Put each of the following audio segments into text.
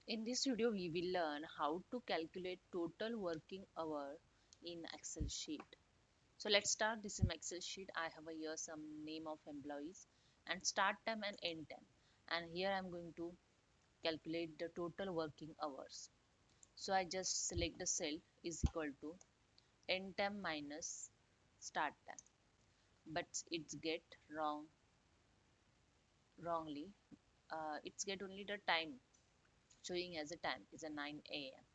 In this video, we will learn how to calculate total working hour in Excel sheet. So let's start. This is my Excel sheet. I have here some name of employees and start time and end time. And here I'm going to calculate the total working hours. So I just select the cell is equal to end time minus start time. But it's get wrongly. It's get only the time showing as a time is a 9 a.m.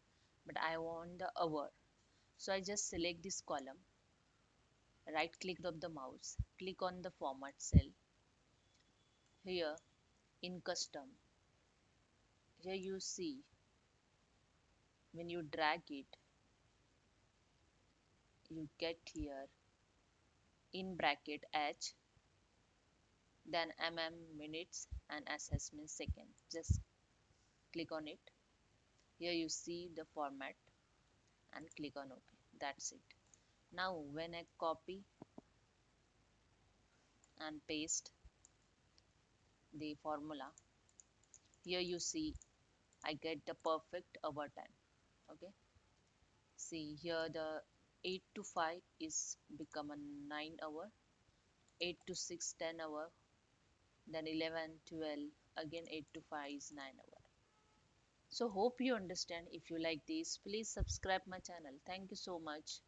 But I want the hour. So I just select this column, right click of the mouse, click on the format cell. Here in custom, here you see when you drag it, you get here in bracket H, then minutes and SS means second. Just click on it. Here you see the format and click on OK. That's it. Now when I copy and paste the formula, here you see I get the perfect overtime. Okay. See here the 8 to 5 is become a 9 hour, 8 to 6 10 hour, then 11 12 again 8 to 5 is 9 hour. So hope you understand. If you like this, please subscribe my channel. Thank you so much.